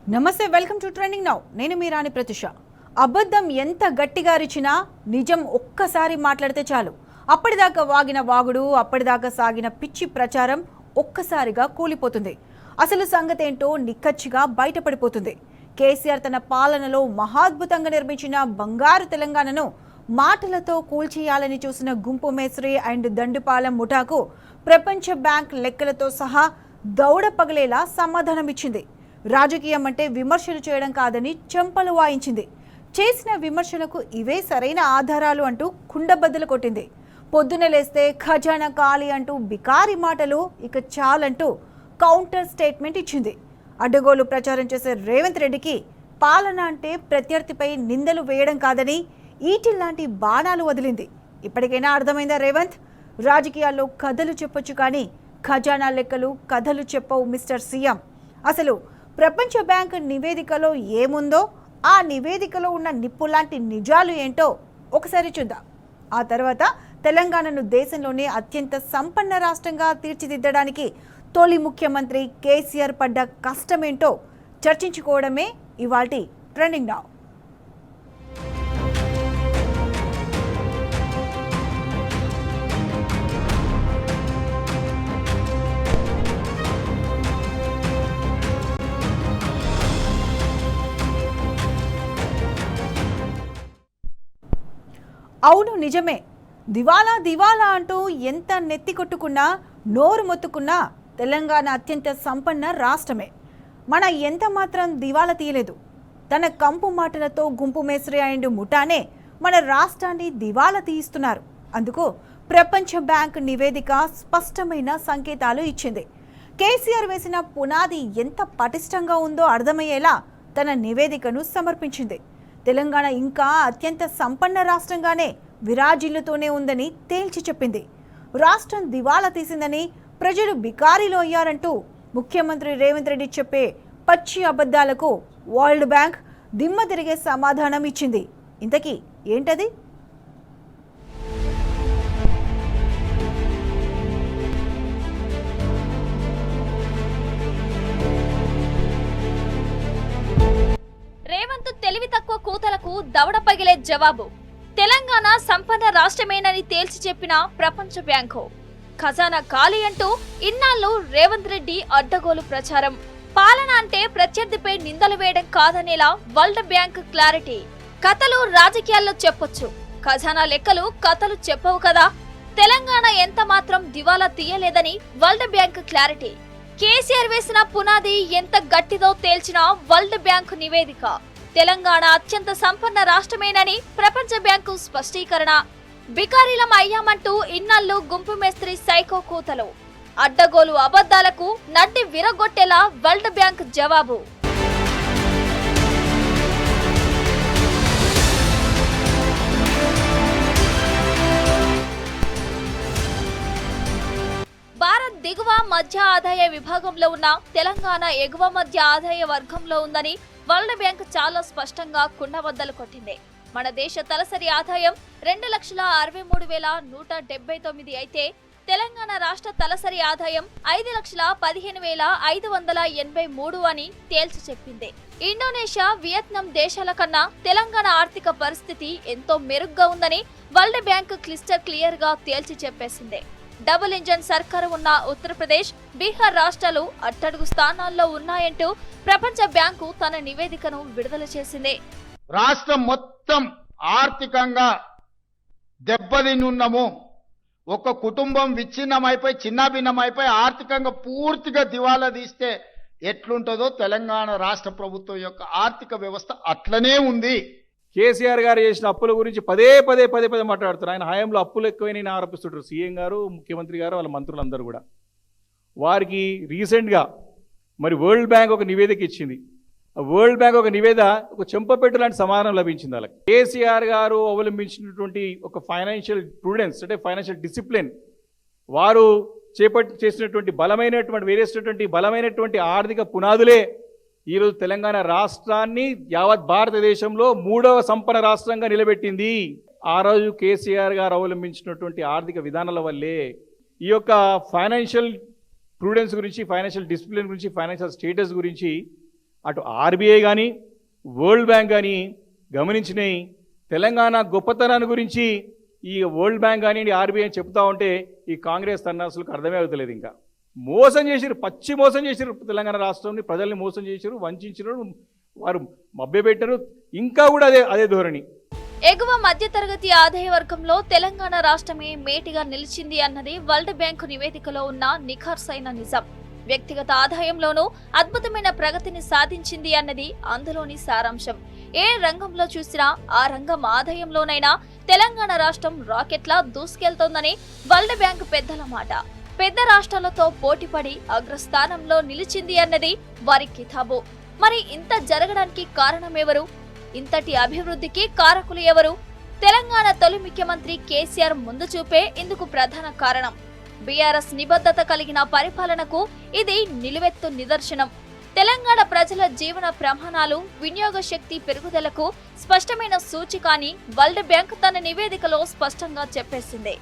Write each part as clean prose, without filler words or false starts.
నమస్తే, welcome to trending now. నేను మీ రాణి ప్రతిష. అబద్ధం ఎంత గట్టిగా అరిచినా నిజం ఒక్కసారి మాట్లాడితే చాలు. అప్పటిదాకా వాగిన వాగుడు, అప్పటిదాకా సాగిన పిచ్చి ప్రచారం ఒక్కసారిగా కూలిపోతుంది. అసలు సంగతేంటో నిక్కచ్చిగా బయటపడిపోతుంది. కేసీఆర్ తన పాలనలో మహాద్భుతంగా నిర్మించిన బంగారు తెలంగాణను మాటలతో కూల్చేయాలని చూసిన గుంపు మేస్త్రి అండ్ దండుపాలెం ముఠాకు ప్రపంచ బ్యాంక్ లెక్కలతో సహా దౌడ పగలేలా సమాధానమిచ్చింది. రాజకీయం అంటే విమర్శలు చేయడం కాదని చెంపలు వాయించింది. చేసిన విమర్శలకు ఇవే సరైన ఆధారాలు అంటూ కుండబద్దలు కొట్టింది. పొద్దున లేస్తే ఖజానా ఖాళీ అంటూ బికారి మాటలు ఇక చాలంటూ కౌంటర్ స్టేట్మెంట్ ఇచ్చింది. అడ్డగోలు ప్రచారం చేసే రేవంత్ రెడ్డికి పాలన అంటే ప్రత్యర్థిపై నిందలు వేయడం కాదని ఈటిల్లాంటి బాణాలు వదిలింది. ఇప్పటికైనా అర్థమైందా రేవంత్? రాజకీయాల్లో కథలు చెప్పొచ్చు కానీ ఖజానా లెక్కలు కథలు చెప్పవు మిస్టర్ సీఎం. అసలు ప్రపంచ బ్యాంక్ నివేదికలో ఏముందో, ఆ నివేదికలో ఉన్న నిప్పులాంటి నిజాలు ఏంటో ఒకసారి చూద్దాం. ఆ తర్వాత తెలంగాణను దేశంలోనే అత్యంత సంపన్న రాష్ట్రంగా తీర్చిదిద్దడానికి తొలి ముఖ్యమంత్రి కేసీఆర్ పడ్డ కష్టమేంటో చర్చించుకోవడమే ఇవాల్టి ట్రెండింగ్ నౌ. అవును, నిజమే. దివాలా దివాలా అంటూ ఎంత నెత్తి కొట్టుకున్నా, నోరు మొత్తుకున్నా తెలంగాణ అత్యంత సంపన్న రాష్ట్రమే. మన ఎంత మాత్రం దివాలా తీయలేదు. తన కంపు మాటలతో గుంపు మేస్త్రి అండ్ ముఠానే మన రాష్ట్రాన్ని దివాలా తీయిస్తున్నారు. అందుకు ప్రపంచ బ్యాంక్ నివేదిక స్పష్టమైన సంకేతాలు ఇచ్చింది. కేసీఆర్ వేసిన పునాది ఎంత పటిష్టంగా ఉందో అర్థమయ్యేలా తన నివేదికను సమర్పించింది. తెలంగాణ ఇంకా అత్యంత సంపన్న రాష్ట్రంగానే విరాజిల్లుతూనే ఉందని తేల్చి చెప్పింది. రాష్ట్రం దివాలా తీసిందని, ప్రజలు బికారీలో అయ్యారంటూ ముఖ్యమంత్రి రేవంత్ రెడ్డి చెప్పే పచ్చి అబద్ధాలకు వరల్డ్ బ్యాంక్ దిమ్మ తిరిగే సమాధానం ఇచ్చింది. ఇంతకీ ఏంటది? రేవంత్ తెలివి తక్కువ కూతలకు దవడ పగిలే జవాబు. తెలంగాణ సంపన్న రాష్ట్రమేనని తేల్చి చెప్పిన ప్రపంచ బ్యాంకు. ఖజానా ఖాళీ అంటూ ఇన్నాళ్ళు రేవంత్ రెడ్డి అడ్డగోలు ప్రచారం. పాలన అంటే ప్రత్యర్థిపై నిందలు వేయడం కాదనేలా వరల్డ్ బ్యాంక్ క్లారిటీ. కథలు రాజకీయాల్లో చెప్పొచ్చు, ఖజానా లెక్కలు కథలు చెప్పవు కదా. తెలంగాణ ఎంత మాత్రం దివాలా తీయలేదని వరల్డ్ బ్యాంక్ క్లారిటీ. కేసీఆర్ వేసిన పునాది ఎంత గట్టిదో తేల్చిన వరల్డ్ బ్యాంకు నివేదిక. తెలంగాణ అత్యంత సంపన్న రాష్ట్రమేనని ప్రపంచ బ్యాంకు స్పష్టీకరణ. బికారీలం అయ్యామంటూ ఇన్నాళ్ళు గుంపు మేస్త్రి సైకో కూతలు. అడ్డగోలు అబద్ధాలకు నడ్డి విరగొట్టేలా వరల్డ్ బ్యాంక్ జవాబు. భారత్ దిగువ మధ్య ఆదాయ విభాగంలో ఉన్న తెలంగాణ ఎగువ మధ్య ఆదాయ వర్గంలో ఉందని వరల్డ్ బ్యాంక్ చాలా స్పష్టంగా కుండబద్దలు కొట్టింది. మన దేశ తలసరి ఆదాయం 2,63,179 అయితే తెలంగాణ రాష్ట్ర తలసరి ఆదాయం 5,15,583 అని తేల్చి చెప్పింది. ఇండోనేషియా, వియత్నాం దేశాల కన్నా తెలంగాణ ఆర్థిక పరిస్థితి ఎంతో మెరుగ్గా ఉందని వరల్డ్ బ్యాంక్ క్లిస్టర్ క్లియర్ గా తేల్చి చెప్పేసింది. డబుల్ ఇంజన్ సర్కారు ఉన్న ఉత్తరప్రదేశ్, బీహార్ రాష్ట్రాలు అట్టడుగు స్థానాల్లో ఉన్నాయంటూ ప్రపంచ బ్యాంకు తన నివేదికను విడుదల చేసింది. రాష్ట్రం మొత్తం ఆర్థికంగా దెబ్బతిన్నాము. ఒక కుటుంబం విచ్ఛిన్నమైపోయి చిన్నాభిన్నమైపోయి ఆర్థికంగా పూర్తిగా దివాలా తీస్తే ఎట్లుంటుందో తెలంగాణ రాష్ట్ర ప్రభుత్వం యొక్క ఆర్థిక వ్యవస్థ అట్లనే ఉంది. కేసీఆర్ గారు చేసిన అప్పుల గురించి పదే పదే మాట్లాడుతున్నారు. ఆయన హయాంలో అప్పులు ఎక్కువైనా ఆరోపిస్తుంటారు సీఎం గారు, ముఖ్యమంత్రి గారు, వాళ్ళ మంత్రులందరూ కూడా. వారికి రీసెంట్గా మరి వరల్డ్ బ్యాంక్ ఒక నివేదిక ఇచ్చింది. వరల్డ్ బ్యాంక్ ఒక నివేదిక ఒక చెంపపెట్టు లాంటి సమాధానం లభించింది వాళ్ళకి. కేసీఆర్ గారు అవలంబించినటువంటి ఒక ఫైనాన్షియల్ ప్రూడెన్స్ అంటే ఫైనాన్షియల్ డిసిప్లిన్, వారు చేసినటువంటి బలమైనటువంటి ఆర్థిక పునాదులే ఈరోజు తెలంగాణ రాష్ట్రాన్ని యావత్ భారతదేశంలో 3వ సంపన్న రాష్ట్రంగా నిలబెట్టింది. ఆ రోజు కేసీఆర్ గారు అవలంబించినటువంటి ఆర్థిక విధానాల వల్లే ఈ యొక్క ఫైనాన్షియల్ ప్రూడెన్స్ గురించి, ఫైనాన్షియల్ డిసిప్లిన్ గురించి, ఫైనాన్షియల్ స్టేటస్ గురించి అటు ఆర్బీఐ కానీ వరల్డ్ బ్యాంక్ కానీ గమనించినాయి. తెలంగాణ గొప్పతనాన్ని గురించి ఈ వరల్డ్ బ్యాంక్ కానీ ఆర్బీఐ చెప్తా ఉంటే ఈ కాంగ్రెస్ సన్నాసులకు అర్థమే అవుతలేదు. ఇంకా మోసం చేసిరు, పచ్చి మోసం చేసిరు. తెలంగాణ రాష్ట్రంని ప్రజల్ని మోసం చేసిరు, వంచారు, వారు మభ్యపెట్టారు. ఇంకా కూడా అదే ధోరణి. ఎగువ మధ్యతరగతి ఆదాయ వర్గంలో తెలంగాణ రాష్ట్రమే మేటిగా నిలిచింది అన్నది వరల్డ్ బ్యాంకు నివేదికలో ఉన్న నిఖార్సైన నిజం. వ్యక్తిగత ఆదాయంలోనూ అద్భుతమైన ప్రగతిని సాధించింది అన్నది అందులోని సారాంశం. ఏ రంగంలో చూసినా ఆ రంగం ఆదాయంలోనైనా తెలంగాణ రాష్ట్రం రాకెట్లా దూసుకెళ్తోందని వరల్డ్ బ్యాంకు పెద్దల మాట. పెద్ద రాష్ట్రాలతో పోటీపడి అగ్రస్థానంలో నిలిచింది అన్నది వారి కితాబు. మరి ఇంత జరగడానికి కారణమెవరు? ఇంతటి అభివృద్ధికి కారకులు ఎవరు? తెలంగాణ తొలి ముఖ్యమంత్రి కేసీఆర్ ముందు చూపే ఇందుకు ప్రధాన కారణం. బీఆర్ఎస్ నిబద్ధత కలిగిన పరిపాలనకు ఇది నిలువెత్తు నిదర్శనం. తెలంగాణ ప్రజల జీవన ప్రమాణాలు, వినియోగ శక్తి పెరుగుదలకు స్పష్టమైన సూచిక అని వరల్డ్ బ్యాంక్ తన నివేదికలో స్పష్టంగా చెప్పేసింది.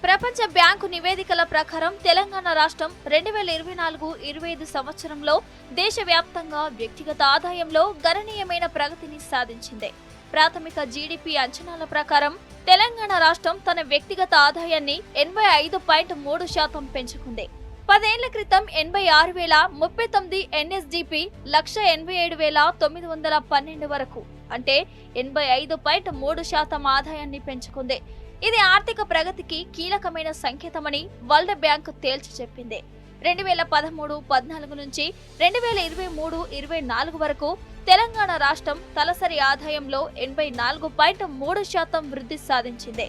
ప్రపంచ బ్యాంకు నివేదికల ప్రకారం తెలంగాణ రాష్ట్రం 2024-25 సంవత్సరంలో దేశవ్యాప్తంగా వ్యక్తిగత ఆదాయంలో గణనీయమైన ప్రగతిని సాధించింది. ప్రాథమిక జీడీపీ అంచనాల ప్రకారం తెలంగాణ రాష్ట్రం తన వ్యక్తిగత ఆదాయాన్ని 85.3% పెంచుకుంది. 10 ఏళ్ల క్రితం 86,039 ఎన్ఎస్డిపి 187,912 వరకు, అంటే 85.3% ఆదాయాన్ని పెంచుకుంది. ఇది ఆర్థిక ప్రగతికి కీలకమైన సంకేతమని వరల్డ్ బ్యాంక్ తేల్చి చెప్పింది. 2013-14 నుంచి 2023-24 వరకు తెలంగాణ రాష్ట్రం తలసరి ఆదాయంలో 84.3% వృద్ధి సాధించింది.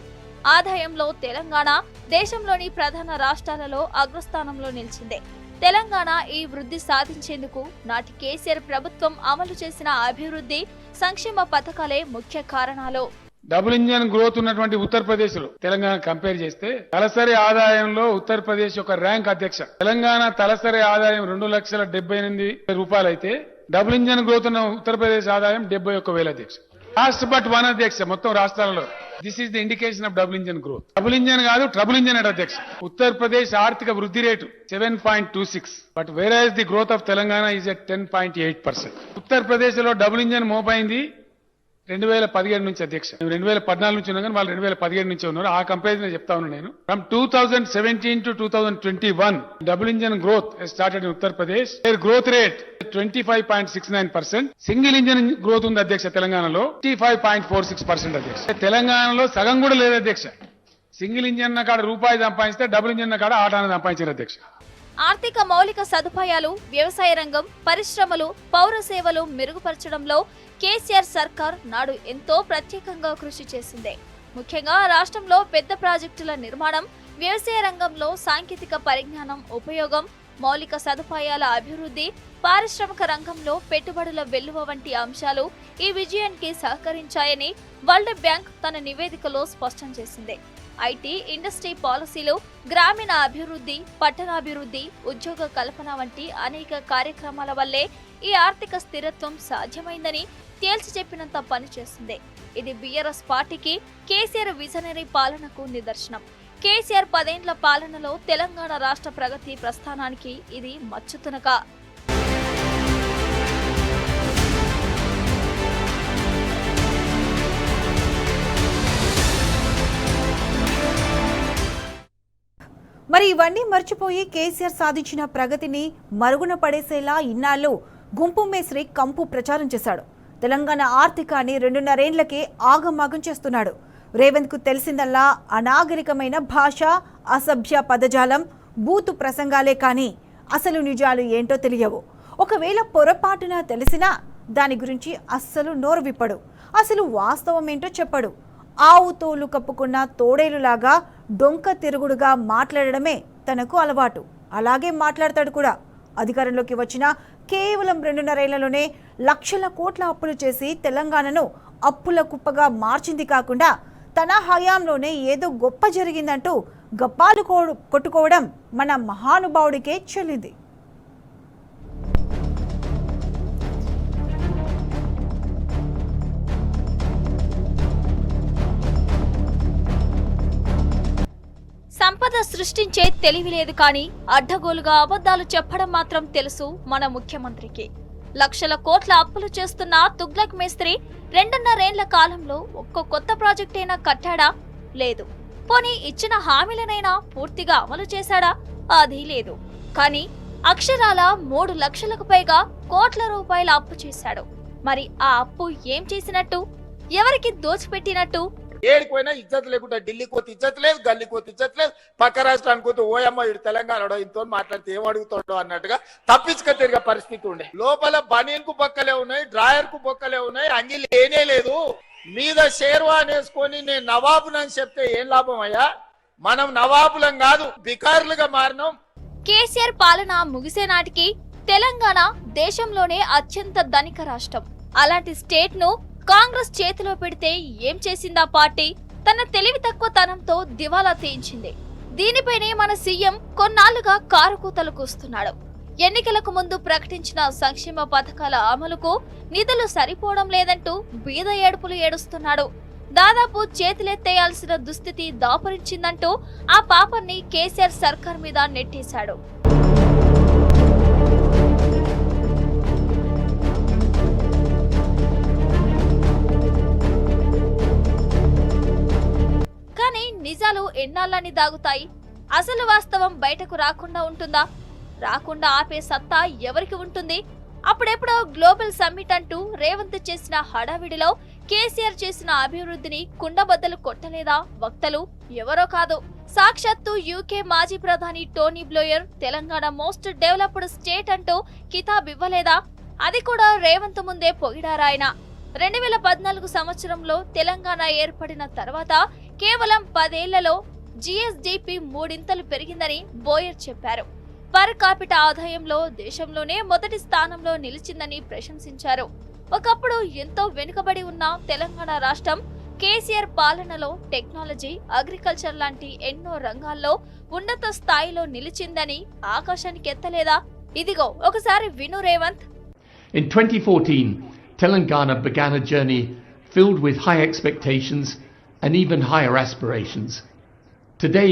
ఆదాయంలో తెలంగాణ దేశంలోని ప్రధాన రాష్ట్రాలలో అగ్రస్థానంలో నిలిచింది. తెలంగాణ ఈ వృద్ధి సాధించేందుకు నాటి కేసీఆర్ ప్రభుత్వం అమలు చేసిన అభివృద్ధి సంక్షేమ పథకాలే ముఖ్య కారణాలు. డబుల్ ఇంజన్ గ్రోత్ ఉన్నటువంటి ఉత్తరప్రదేశ్ లో తెలంగాణ కంపేర్ చేస్తే తలసరి ఆదాయంలో ఉత్తరప్రదేశ్ యొక్క ర్యాంక్ అధ్యక్ష. తెలంగాణ తలసరి ఆదాయం 2,78,000 రూపాయలు అయితే డబుల్ ఇంజన్ గ్రోత్ ఉన్న ఉత్తరప్రదేశ్ ఆదాయం 71,000 అధ్యక్ష. లాస్ట్ బట్ వన్ అధ్యక్ష మొత్తం రాష్ట్రాలలో. This is the indication of double engine growth. Double engine కాదు, ట్రబుల్ ఇంజన్ అట్ అధ్యక్ష. ఉత్తరప్రదేశ్ ఆర్థిక వృద్ధి rate 7.26, but where the growth of Telangana is at 10.8%. Uttar Pradesh లో డబుల్ ఇంజన్ మోపైంది 2017 నుంచి అధ్యక్ష. 2014 నుంచి ఉన్నా కానీ వాళ్ళు 2017 నుంచి ఉన్నారు. ఆ కంపారిజన్ చెప్తా ఉన్నాను నేను. From 2017 to 2021 double engine growth started in Uttar Pradesh. There growth rate 25.69%. Single engine growth ఉంది అధ్యక్ష తెలంగాణలో 55.46% అధ్యక్ష. తెలంగాణలో సగం కూడా లేదు అధ్యక్ష. సింగిల్ ఇంజన్ కాడ రూపాయి సంపాదిస్తే డబుల్ ఇంజన్ కాడ ఆటాన్ని సంపాదించారు అధ్యక్ష. ఆర్థిక మౌలిక సదుపాయాలు, వ్యవసాయ రంగం, పరిశ్రమలు, పౌర సేవలు మెరుగుపరచడంలో కేసీఆర్ సర్కార్ నాడు ఎంతో ప్రత్యేకంగా కృషి చేసింది. ముఖ్యంగా రాష్ట్రంలో పెద్ద ప్రాజెక్టుల నిర్మాణం, వ్యవసాయ రంగంలో సాంకేతిక పరిజ్ఞానం ఉపయోగం, మౌలిక సదుపాయాల అభివృద్ధి, పారిశ్రామిక రంగంలో పెట్టుబడుల వెల్లువ వంటి అంశాలు ఈ విజయానికి సహకరించాయని వరల్డ్ బ్యాంక్ తన నివేదికలో స్పష్టం చేసింది. ఐటీ, ఇండస్ట్రీ పాలసీలు, గ్రామీణ అభివృద్ధి, పట్టణాభివృద్ధి, ఉద్యోగ కల్పన వంటి అనేక కార్యక్రమాల వల్లే ఈ ఆర్థిక స్థిరత్వం సాధ్యమైందని తేల్చి చెప్పినంత పనిచేస్తుంది. ఇది బీఆర్ఎస్ పార్టీకి, కేసీఆర్ విజనరీ పాలనకు నిదర్శనం. కేసీఆర్ 10 ఏళ్ల పాలనలో తెలంగాణ రాష్ట్ర ప్రగతి ప్రస్థానానికి ఇది మచ్చుతునక. మరి ఇవన్నీ మర్చిపోయి కేసీఆర్ సాధించిన ప్రగతిని మరుగున పడేసేలా ఇన్నాళ్ళు గుంపు మేస్త్రి కంపు ప్రచారం చేశాడు. తెలంగాణ ఆర్థికాన్ని 2.5 ఏళ్లకే ఆగమాగం చేస్తున్నాడు. రేవంత్కు తెలిసిందల్లా అనాగరికమైన భాష, అసభ్య పదజాలం, బూతు ప్రసంగాలే కానీ అసలు నిజాలు ఏంటో తెలియవు. ఒకవేళ పొరపాటున తెలిసినా దాని గురించి అస్సలు నోరు విప్పడు. అసలు వాస్తవం ఏంటో చెప్పడు. ఆవు తోలు కప్పుకున్న తోడేలులాగా డొంక తిరుగుడుగా మాట్లాడడమే తనకు అలవాటు. అలాగే మాట్లాడతాడు కూడా. అధికారంలోకి వచ్చిన కేవలం 2.5 ఏళ్లలోనే లక్షల కోట్ల అప్పులు చేసి తెలంగాణను అప్పుల కుప్పగా మార్చింది కాకుండా తన హయాంలోనే ఏదో గొప్ప జరిగిందంటూ గప్పాలు కొట్టుకోవడం మన మహానుభావుడికే చెల్లింది. సంపద సృష్టించే తెలివి లేదు కానీ అడ్డగోలుగా అబద్ధాలు చెప్పడం మాత్రం తెలుసు మన ముఖ్యమంత్రికి. లక్షల కోట్ల అప్పులు చేస్తున్న తుగ్లక్ మేస్త్రి 2.5 ఏళ్ల కాలంలో ఒక్క కొత్త ప్రాజెక్టైనా కట్టాడా? లేదు. పోనీ ఇచ్చిన హామీలనైనా పూర్తిగా అమలు చేశాడా? అది లేదు. కానీ అక్షరాల 3 లక్షలకు పైగా కోట్ల రూపాయల అప్పు చేశాడు. మరి ఆ అప్పు ఏం చేసినట్టు? ఎవరికి దోచిపెట్టినట్టు? ఏడికి పోయినా ఇజ్జత్ లేకుండా ఢిల్లీకి పోతే ఇజ్జత్ లేదు, గల్లీకి పోతే ఇజ్జత్ లేదు, పక్క రాష్ట్రానికి పోతే ఓయమ్మ ఇటు తెలంగాణలో ఇంతో మాట్లాడితే ఏం అడుగుతాడో అన్నట్టుగా తప్పించుక తిరిగే పరిస్థితి ఉండే. లోపల బనీన్ కు బొక్కలే ఉన్నాయి, డ్రాయర్ కు బొక్కలే ఉన్నాయి, అంగిల్ ఏనే లేదు. మీద షేర్వా అనేసుకొని నేను నవాబునని చెప్తే ఏం లాభం అయ్యా? మనం నవాబులం కాదు, బికార్లుగా మారినాం. కేసీఆర్ పాలన ముగిసే నాటికి తెలంగాణ దేశంలోనే అత్యంత ధనిక రాష్ట్రం. అలాంటి స్టేట్ ను కాంగ్రెస్ చేతిలో పెడితే ఏం చేసిందా పార్టీ? తన తెలివి తక్కువ తనంతో దివాలా తీయించింది. దీనిపైనే మన సీఎం కొన్నాళ్లుగా కారుకూతలు కూస్తున్నాడు. ఎన్నికలకు ముందు ప్రకటించిన సంక్షేమ పథకాల అమలుకు నిధులు సరిపోవడం లేదంటూ బీద ఏడుపులు ఏడుస్తున్నాడు. దాదాపు చేతులెత్తేయాల్సిన దుస్థితి దాపరించిందంటూ ఆ పాపాన్ని కేసీఆర్ సర్కార్ మీద నెట్టేశాడు. కానీ నిజాలు ఎన్నాళ్ళని దాగుతాయి? అసలు వాస్తవం బయటకు రాకుండా ఉంటుందా? రాకుండా ఆపే సత్తా ఎవరికి ఉంటుంది? అప్పుడెప్పుడో గ్లోబల్ సమ్మిట్ అంటూ రేవంత్ చేసిన హడావిడిలో కేసీఆర్ చేసిన అభివృద్ధిని కుండబద్దలు కొట్టలేదా వక్తలు? ఎవరో కాదు, సాక్షాత్తు యూకే మాజీ ప్రధాని Tony blower Telangana most developed state అంటూ కితాబ్ ఇవ్వలేదా? అది కూడా రేవంత్ ముందే పొగిడారాయన. 2014 సంవత్సరంలో తెలంగాణ ఏర్పడిన తర్వాత కేవలం 10 ఏళ్లలో జీఎస్డీపీ 3 ఇంతలు పెరిగిందని బోయర్ చెప్పారు. పర్ కాపిటా ఆదాయంలో దేశంలోనే మొదటి స్థానంలో నిలిచిందని ప్రశంసించారు. ఒకప్పుడు ఎంతో వెనుకబడి ఉన్న తెలంగాణ రాష్ట్రం కేసీఆర్ పాలనలో టెక్నాలజీ, అగ్రికల్చర్ లాంటి ఎన్నో రంగాల్లో ఉన్నత స్థాయిలో నిలిచిందని ఆకాశానికి ఎత్తలేదా? ఇదిగో ఒకసారి విను Revanth. In 2014, Telangana began a journey filled with high expectations and even higher aspirations. Today,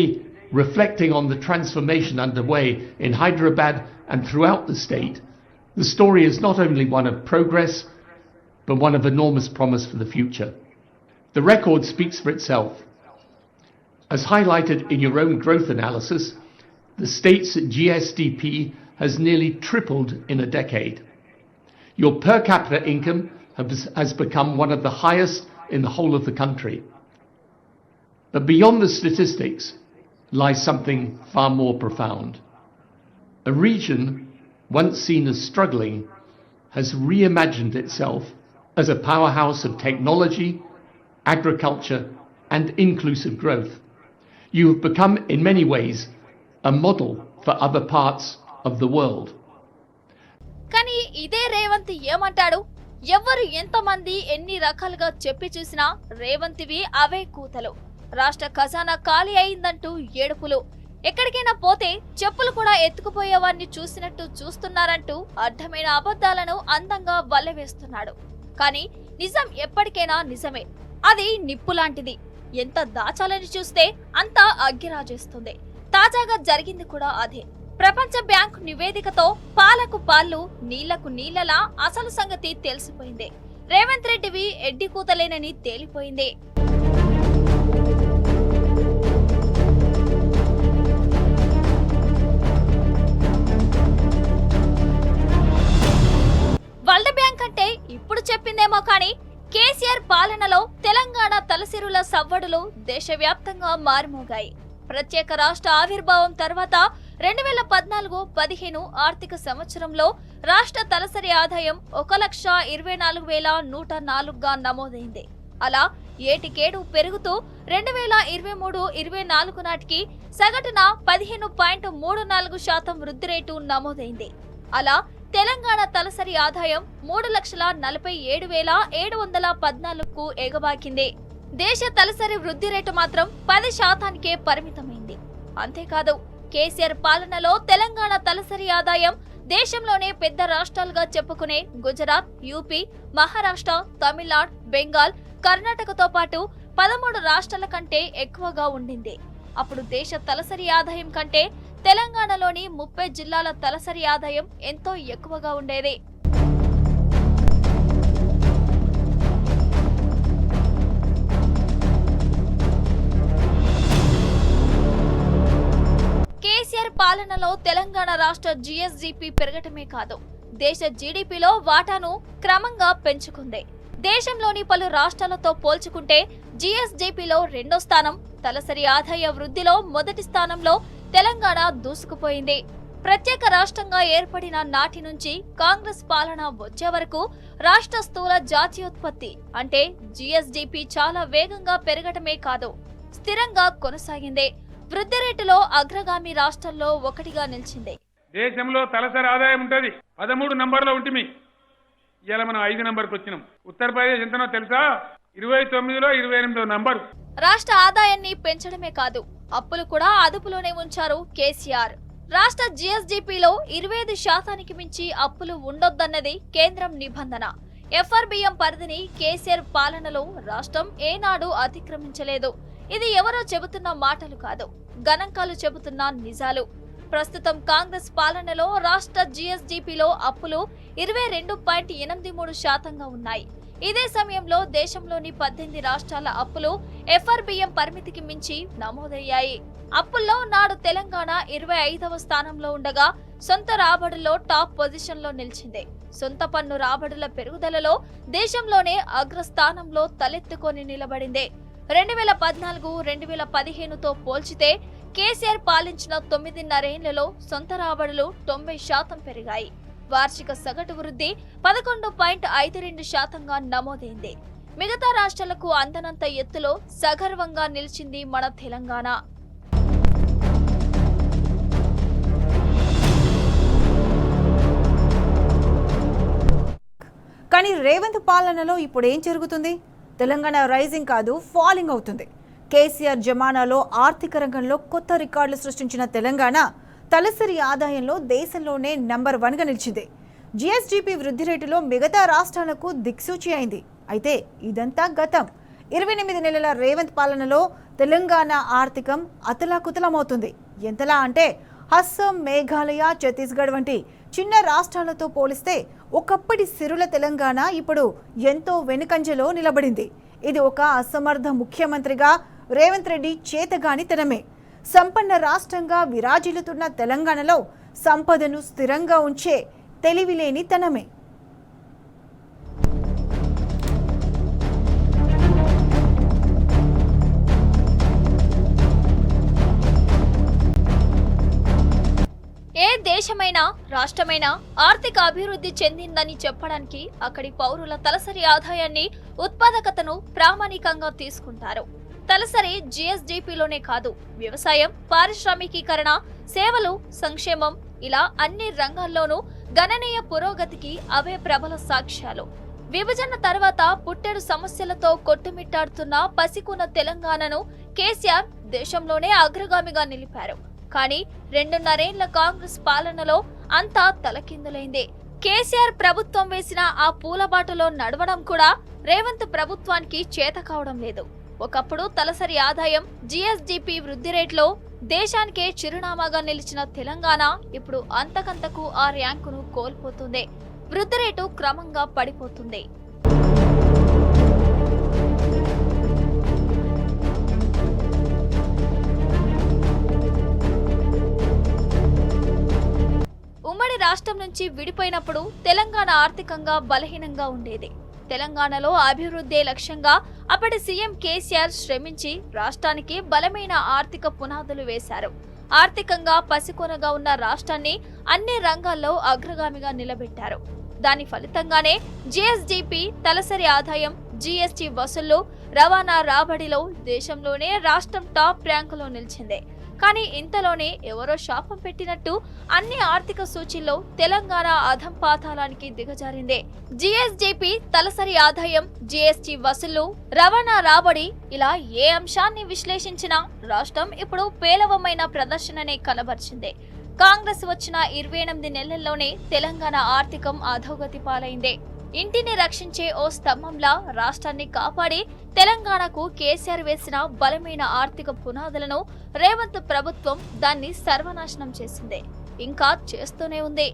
reflecting on the transformation underway in Hyderabad and throughout the state, the story is not only one of progress, but one of enormous promise for the future. The record speaks for itself. As highlighted in your own growth analysis, the state's GSDP has nearly tripled in a decade. Your per capita income has become one of the highest in the whole of the country. But beyond the statistics lies something far more profound. A region once seen as struggling has reimagined itself as a powerhouse of technology, agriculture, and inclusive growth. You have become, in many ways, a model for other parts of the world. కానీ ఇదే రేవంత్ ఏమంటాడు? ఎవ్వరు ఎంతమంది ఎన్ని రకాలుగా చెప్పి చూసినా రేవంత్వి అవే కూతలు. రాష్ట్ర ఖజానా ఖాళీ అయిందంటూ ఏడుపులు. ఎక్కడికైనా పోతే చెప్పులు కూడా ఎత్తుకుపోయేవాన్ని చూసినట్టు చూస్తున్నారంటూ అడ్డమైన అబద్ధాలను అందంగా వల్లెవేస్తున్నాడు. కానీ నిజం ఎప్పటికైనా నిజమే. అది నిప్పు లాంటిది. ఎంత దాచాలని చూస్తే అంతా అగ్గిరాజేస్తుంది. తాజాగా జరిగింది కూడా అదే. ప్రపంచ బ్యాంక్ నివేదికతో పాలకు పాలు, నీళ్లకు నీళ్లలా అసలు సంగతి తెలిసిపోయింది. రేవంత్ రెడ్డివి ఎడ్డి కూతలేనని తేలిపోయింది. వరల్డ్ బ్యాంక్ అంటే ఇప్పుడు చెప్పిందేమో కానీ కేసీఆర్ పాలనలో తెలంగాణ తలసిరుల సవ్వడులు దేశవ్యాప్తంగా మారుమోగాయి. ప్రత్యేక రాష్ట్ర ఆవిర్భావం తర్వాత 2014-15 ఆర్థిక సంవత్సరంలో రాష్ట్ర తలసరి ఆదాయం 1,24,104గా నమోదైంది. అలా ఏటికేడు పెరుగుతూ 2023-24 నాటికి సగటున 15.34% వృద్ధి రేటు నమోదైంది. అలా తెలంగాణ తలసరి ఆదాయం 3,47,714కు ఎగబాకింది. దేశ తలసరి వృద్ధి రేటు మాత్రం 10%కే పరిమితమైంది. అంతేకాదు, కేసీఆర్ పాలనలో తెలంగాణ తలసరి ఆదాయం దేశంలోనే పెద్ద రాష్ట్రాలుగా చెప్పుకునే గుజరాత్, యూపీ, మహారాష్ట్ర, తమిళనాడు, బెంగాల్, కర్ణాటకతో పాటు 13 రాష్ట్రాల కంటే ఎక్కువగా ఉండింది. అప్పుడు దేశ తలసరి ఆదాయం కంటే తెలంగాణలోని 30 జిల్లాల తలసరి ఆదాయం ఎంతో ఎక్కువగా ఉండేది. కేసీఆర్ పాలనలో తెలంగాణ రాష్ట్ర జీఎస్డీపీ పెరగటమే కాదు, దేశ జీడీపీలో వాటాను క్రమంగా పెంచుకుంది. దేశంలోని పలు రాష్ట్రాలతో పోల్చుకుంటే జీఎస్డీపీలో 2వ స్థానం, తలసరి ఆదాయ వృద్ధిలో మొదటి స్థానంలో తెలంగాణ దూసుకుపోయింది. ప్రత్యేక రాష్ట్రంగా ఏర్పడిన నాటి నుంచి కాంగ్రెస్ పాలన వచ్చే వరకు రాష్ట్ర స్థూల జాతీయోత్పత్తి అంటే జీఎస్డీపీ చాలా వేగంగా పెరగటమే కాదు, స్థిరంగా కొనసాగింది. వృద్ధి రేటులో అగ్రగామి రాష్ట్రాల్లో ఒకటిగా నిలిచింది. దేశంలో తలసరి ఆదాయం ఉంటది 13 నంబర్లో ఉంటుంది. ఇలా మనం 5 నంబర్కి వచ్చినాం. ఉత్తరప్రదేశ్ ఎంతనో తెలుసా? 29లో 28వ నంబర్. రాష్ట్ర ఆదాయాన్ని పెంచడమే కాదు, అప్పులు కూడా అదుపులోనే ఉంచారు కేసీఆర్. రాష్ట్ర జీఎస్డీపీలో 25% మించి అప్పులు ఉండొద్దన్నది కేంద్రం నిబంధన. ఎఫ్ఆర్బిఎం పరిధిని కేసీఆర్ పాలనలో రాష్ట్రం ఏనాడు అతిక్రమించలేదు. ఇది ఎవరో చెబుతున్న మాటలు కాదు, గణాంకాలు చెబుతున్న నిజాలు. ప్రస్తుతం కాంగ్రెస్ పాలనలో రాష్ట్ర జీఎస్డీపీలో అప్పులు 22.83% ఉన్నాయి. ఇదే సమయంలో దేశంలోని 18 రాష్ట్రాల అప్పులు ఎఫ్ఆర్బిఎం పరిమితికి మించి నమోదయ్యాయి. అప్పుల్లో నాడు తెలంగాణ 25వ స్థానంలో ఉండగా సొంత రాబడుల్లో టాప్ పొజిషన్లో నిలిచింది. సొంత పన్ను రాబడుల పెరుగుదలలో దేశంలోనే అగ్రస్థానంలో తలెత్తుకొని నిలబడింది. 2014-2015తో పోల్చితే కేసీఆర్ పాలించిన 9.5 ఏళ్లలో సొంత రాబడులు 90% పెరిగాయి. వార్షిక సగటు వృద్ధి 11.52%గా నమోదైంది. మిగతా రాష్ట్రాలకు అందనంత ఎత్తులో సగర్వంగా నిలిచింది మన తెలంగాణ. కానీ రేవంత్ పాలనలో ఇప్పుడు ఏం జరుగుతుంది? తెలంగాణ రైజింగ్ కాదు, ఫాలింగ్ అవుతుంది. కేసీఆర్ జమానాలో ఆర్థిక రంగంలో కొత్త రికార్డులు సృష్టించిన తెలంగాణ తలసరి ఆదాయంలో దేశంలోనే నంబర్ 1గా నిలిచింది. జీఎస్డీపీ వృద్ధి రేటులో మిగతా రాష్ట్రాలకు దిక్సూచి అయింది. అయితే ఇదంతా గతం. 28 నెలల రేవంత్ పాలనలో తెలంగాణ ఆర్థికం అతలాకుతలమవుతుంది. ఎంతలా అంటే అస్సాం, మేఘాలయ, ఛత్తీస్గఢ్ వంటి చిన్న రాష్ట్రాలతో పోలిస్తే ఒకప్పటి సిరుల తెలంగాణ ఇప్పుడు ఎంతో వెనుకంజలో నిలబడింది. ఇది ఒక అసమర్థ ముఖ్యమంత్రిగా రేవంత్ రెడ్డి చేతగానితనమే. సంపన్న రాష్ట్రంగా విరాజిల్లుతున్న తెలంగాణలో సంపదను స్థిరంగా ఉంచే తెలివిలేని తనమే. ఏ దేశమైనా రాష్ట్రమైనా ఆర్థిక అభివృద్ధి చెందిందని చెప్పడానికి అక్కడి పౌరుల తలసరి ఆదాయాన్ని, ఉత్పాదకతను ప్రామాణికంగా తీసుకుంటారు. తలసరి జీఎస్డీపీలోనే కాదు, వ్యవసాయం, పారిశ్రామికీకరణ, సేవలు, సంక్షేమం ఇలా అన్ని రంగాల్లోనూ గణనీయ పురోగతికి అవే ప్రబల సాక్ష్యాలు. విభజన తర్వాత పుట్టెడు సమస్యలతో కొట్టుమిట్టాడుతున్న పసికున్న తెలంగాణను కేసీఆర్ దేశంలోనే అగ్రగామిగా నిలిపారు. కానీ 2.5 ఏళ్ల కాంగ్రెస్ పాలనలో అంతా తలకిందులైంది. కేసీఆర్ ప్రభుత్వం వేసిన ఆ పూలబాటలో నడవడం కూడా రేవంత్ ప్రభుత్వానికి చేత కావడం లేదు. ఒకప్పుడు తలసరి ఆదాయం, జీఎస్డీపీ వృద్ధి రేట్లో దేశానికే చిరునామాగా నిలిచిన తెలంగాణ ఇప్పుడు అంతకంతకు ఆ ర్యాంకును కోల్పోతుంది. వృద్ధి రేటు క్రమంగా పడిపోతుంది. ఉమ్మడి రాష్ట్రం నుంచి విడిపోయినప్పుడు తెలంగాణ ఆర్థికంగా బలహీనంగా ఉండేది. తెలంగాణలో అభివృద్ధి లక్ష్యంగా అప్పటి సీఎం కేసీఆర్ శ్రమించి రాష్ట్రానికి బలమైన ఆర్థిక పునాదులు వేశారు. ఆర్థికంగా పసికొనగా ఉన్న రాష్ట్రాన్ని అన్ని రంగాల్లో అగ్రగామిగా నిలబెట్టారు. దాని ఫలితంగానే జీఎస్డీపీ, తలసరి ఆదాయం, జీఎస్టీ వసూళ్లు, రవాణా రాబడిలో దేశంలోనే రాష్ట్రం టాప్ ర్యాంకులో నిలిచింది. కానీ ఇంతలోనే ఎవరో శాపం పెట్టినట్టు అన్ని ఆర్థిక సూచీల్లో తెలంగాణ అధంపాతాళానికి దిగజారింది. జీఎస్డీపీ, తలసరి ఆదాయం, జీఎస్టీ వసూళ్లు, రవాణా రాబడి ఇలా ఏ అంశాన్ని విశ్లేషించినా రాష్ట్రం ఇప్పుడు పేలవమైన ప్రదర్శననే కనబర్చింది. కాంగ్రెస్ వచ్చిన 28 నెలల్లోనే తెలంగాణ ఆర్థికం అధోగతి పాలైంది. ఇంటిని రక్షించే ఓ స్తంభంలా రాష్ట్రాన్ని కాపాడి తెలంగాణకు కేసీఆర్ వేసిన బలమైన ఆర్థిక పునాదులను రేవంత్ ప్రభుత్వం దాన్ని సర్వనాశనం చేసింది, ఇంకా చేస్తూనే ఉంది.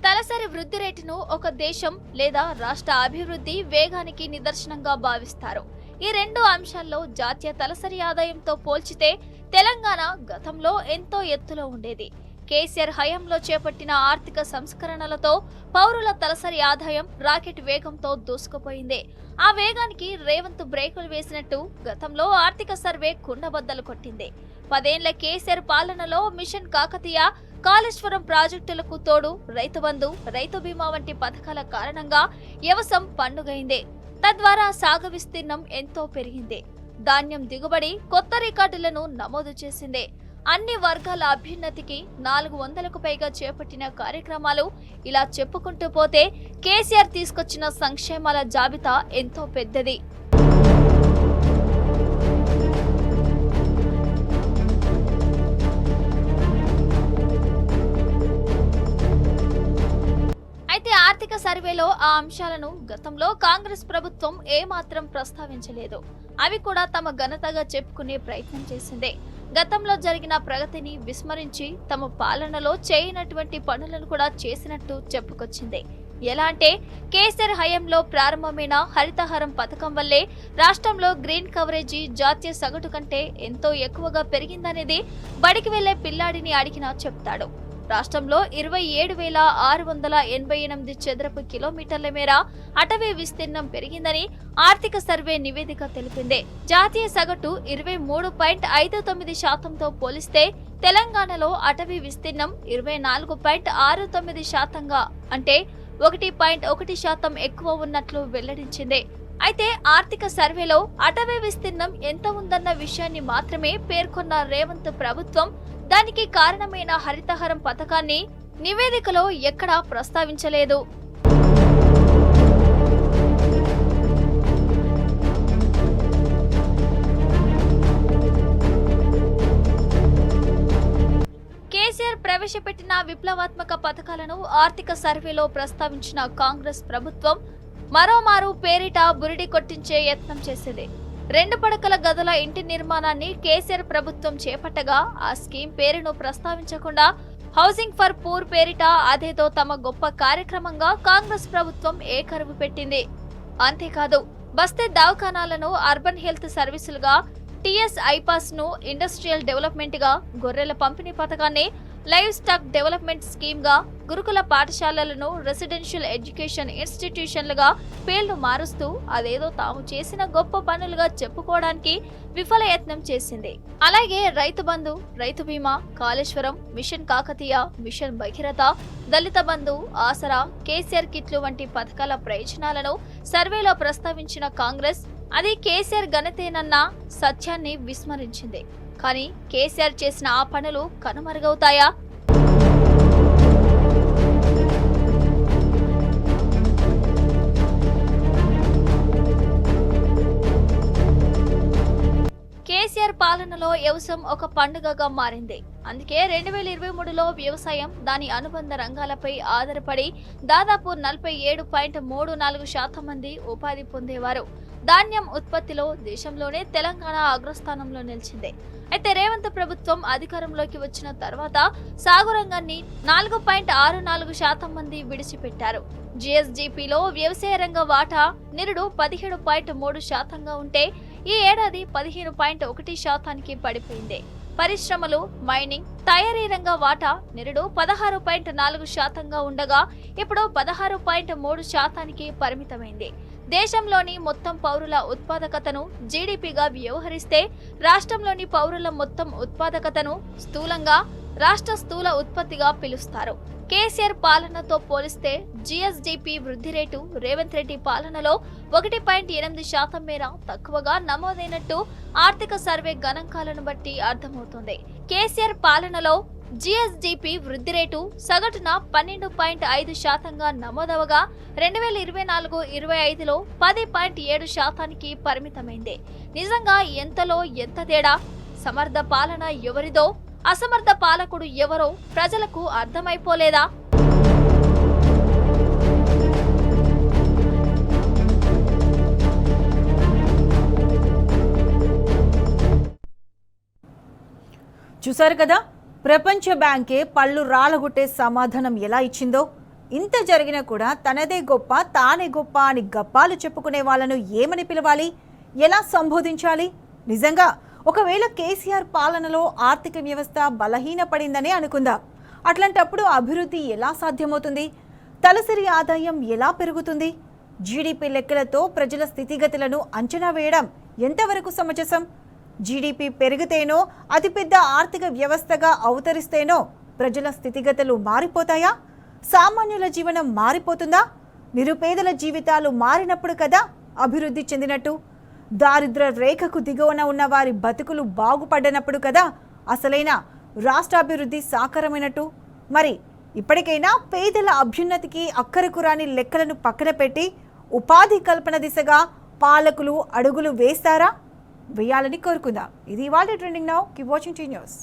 తలసరి వృద్ధి రేటును ఒక దేశం లేదా రాష్ట్ర అభివృద్ధి వేగానికి నిదర్శనంగా భావిస్తారు. ఈ రెండు అంశాల్లో జాతీయ తలసరి ఆదాయంతో పోల్చితే తెలంగాణ గతంలో ఎంతో ఎత్తులో ఉండేది. కేసీఆర్ హయాంలో చేపట్టిన ఆర్థిక సంస్కరణలతో పౌరుల తలసరి ఆదాయం రాకెట్ వేగంతో దూసుకుపోయింది. ఆ వేగానికి రేవంత్ బ్రేకులు వేసినట్టు గతంలో ఆర్థిక సర్వే కుండబద్దలు కొట్టింది. 10 ఏళ్ల కేసీఆర్ పాలనలో మిషన్ కాకతీయ, కాళేశ్వరం ప్రాజెక్టులకు తోడు రైతు బంధు, రైతు బీమా వంటి పథకాల కారణంగా వ్యవసాయం పండుగైంది. తద్వారా సాగు విస్తీర్ణం ఎంతో పెరిగింది. ధాన్యం దిగుబడి కొత్త రికార్డులను నమోదు చేసింది. అన్ని వర్గాల అభ్యున్నతికి 400కు పైగా చేపట్టిన కార్యక్రమాలు, ఇలా చెప్పుకుంటూ పోతే కేసీఆర్ తీసుకొచ్చిన సంక్షేమాల జాబితా ఎంతో పెద్దది. అయితే ఆర్థిక సర్వేలో ఆ అంశాలను గతంలో కాంగ్రెస్ ప్రభుత్వం ఏమాత్రం ప్రస్తావించలేదు. అవి కూడా తమ ఘనతగా చెప్పుకునే ప్రయత్నం చేసింది. గతంలో జరిగిన ప్రగతిని విస్మరించి తమ పాలనలో చేయనటువంటి పనులను కూడా చేసినట్టు చెప్పుకొచ్చింది. ఎలా అంటే కేసీఆర్ హయాంలో ప్రారంభమైన హరితహారం పథకం వల్లే రాష్ట్రంలో గ్రీన్ కవరేజీ జాతీయ సగటు కంటే ఎంతో ఎక్కువగా పెరిగిందనేది బడికి వెళ్లే పిల్లాడిని అడిగినా చెప్తాడు. రాష్ట్రంలో 27,688 చదరపు కిలోమీటర్ల మేర అటవీ విస్తీర్ణం పెరిగిందని ఆర్థిక సర్వే నివేదిక తెలిపింది. జాతీయ సగటు 23.59%తో పోలిస్తే తెలంగాణలో అటవీ విస్తీర్ణం 24.69%గా, అంటే 1.1% ఎక్కువ ఉన్నట్లు వెల్లడించింది. అయితే ఆర్థిక సర్వేలో అటవీ విస్తీర్ణం ఎంత ఉందన్న విషయాన్ని మాత్రమే పేర్కొన్న రేవంత్ ప్రభుత్వం దానికి కారణమైన హరితహారం పథకాన్ని నివేదికలో ఎక్కడా ప్రస్తావించలేదు. కేసీఆర్ ప్రవేశపెట్టిన విప్లవాత్మక పథకాలను ఆర్థిక సర్వేలో ప్రస్తావించిన కాంగ్రెస్ ప్రభుత్వం మరోమారు పేరిట బురిడి కొట్టించే యత్నం చేసింది. 2 పడకల గదుల ఇంటి నిర్మాణాన్ని కేసీఆర్ ప్రభుత్వం చేపట్టగా ఆ స్కీమ్ పేరును ప్రస్తావించకుండా హౌసింగ్ ఫర్ పూర్ పేరిట అదేదో తమ గొప్ప కార్యక్రమంగా కాంగ్రెస్ ప్రభుత్వం ఏకరువు పెట్టింది. అంతేకాదు బస్తీ దవాఖానాలను అర్బన్ హెల్త్ సర్వీసులుగా, టీఎస్ ఐపాస్ ను ఇండస్ట్రియల్ డెవలప్మెంట్ గా, గొర్రెల పంపిణీ పథకాన్ని లైవ్ స్టాక్ డెవలప్మెంట్ స్కీమ్ గా, గురుకుల పాఠశాలలను రెసిడెన్షియల్ ఎడ్యుకేషన్ ఇన్స్టిట్యూషన్లుగా పేర్లు మారుస్తూ అదేదో తాము చేసిన గొప్ప పనులుగా చెప్పుకోవడానికి విఫల యత్నం చేసింది. అలాగే రైతు బంధు, రైతు బీమా, కాళేశ్వరం, మిషన్ కాకతీయ, మిషన్ భగీరథ, దళిత బంధు, ఆసరా, కేసీఆర్ కిట్లు వంటి పథకాల ప్రయోజనాలను సర్వేలో ప్రస్తావించిన కాంగ్రెస్ అది కేసీఆర్ ఘనతేనన్న సత్యాన్ని విస్మరించింది. కానీ కేసీఆర్ చేసిన ఆ పనులు కనుమరుగవుతాయా? కేసీఆర్ పాలనలో వ్యవసాయం ఒక పండుగగా మారింది. అందుకే 2023లో వ్యవసాయం, దాని అనుబంధ రంగాలపై ఆధారపడి దాదాపు 47.34% మంది ఉపాధి పొందేవారు. ధాన్యం ఉత్పత్తిలో దేశంలోనే తెలంగాణ అగ్రస్థానంలో నిలిచింది. అయితే రేవంత్ ప్రభుత్వం అధికారంలోకి వచ్చిన తర్వాత సాగు రంగాన్ని 4.64% మంది విడిచిపెట్టారు. జీఎస్డీపీలో వ్యవసాయ రంగ వాటా నిరుడు 17.3%గా ఉంటే ఈ ఏడాది 15.1%కి పడిపోయింది. పరిశ్రమలు, మైనింగ్, తయారీ రంగ వాటా నిరుడు 16.4%గా ఉండగా ఇప్పుడు 16.3%కి పరిమితమైంది. దేశంలోని మొత్తం పౌరుల ఉత్పాదకతను జీడీపీగా వ్యవహరిస్తే రాష్ట్రంలోని పౌరుల మొత్తం ఉత్పాదకతను స్థూలంగా రాష్ట్ర స్థూల ఉత్పత్తిగా పిలుస్తారు. కేసీఆర్ పాలనతో పోలిస్తే జీఎస్డీపీ వృద్ధి రేటు రేవంత్ రెడ్డి పాలనలో 1.8% మేర తక్కువగా నమోదైనట్టు ఆర్థిక సర్వే గణాంకాలను బట్టి అర్థమవుతుంది. కేసీఆర్ పాలనలో జిఎస్డిపి వృద్ధి రేటు సగటున 12.5% నమోదవగా 2024-25లో 10.7%కి పరిమితమైంది. నిజంగా ఎంతలో ఎంత తేడా? సమర్థ పాలన ఎవరిదో, అసమర్థ పాలకుడు ఎవరో ప్రజలకు అర్థమైపోలేదా? చూశారు కదా, ప్రపంచ బ్యాంకే పళ్ళు రాలగొట్టే సమాధానం ఎలా ఇచ్చిందో. ఇంత జరిగినా కూడా తనదే గొప్ప, తానే గొప్ప అని గప్పాలు చెప్పుకునే వాళ్ళను ఏమని పిలవాలి, ఎలా సంబోధించాలి? నిజంగా ఒకవేళ కేసీఆర్ పాలనలో ఆర్థిక వ్యవస్థ బలహీనపడిందనే అనుకుందాం. అట్లాంటప్పుడు అభివృద్ధి ఎలా సాధ్యమవుతుంది? తలసరి ఆదాయం ఎలా పెరుగుతుంది? జీడీపీ లెక్కలతో ప్రజల స్థితిగతులను అంచనా వేయడం ఎంతవరకు సమంజసం? జీడీపీ పెరిగితేనో, అతిపెద్ద ఆర్థిక వ్యవస్థగా అవతరిస్తేనో ప్రజల స్థితిగతులు మారిపోతాయా? సామాన్యుల జీవనం మారిపోతుందా? నిరుపేదల జీవితాలు మారినప్పుడు కదా అభివృద్ధి చెందినట్టు. దారిద్ర్య రేఖకు దిగువన ఉన్న వారి బతుకులు బాగుపడ్డనప్పుడు కదా అసలైన రాష్ట్రాభివృద్ధి సాకారమైనట్టు. మరి ఇప్పటికైనా పేదల అభ్యున్నతికి అక్కరకు రాని లెక్కలను పక్కన పెట్టి ఉపాధి కల్పన దిశగా పాలకులు అడుగులు వేస్తారా? వేయాలని కోరుకుందాం. ఇది ఇవాళ trending now. Keep watching tea news.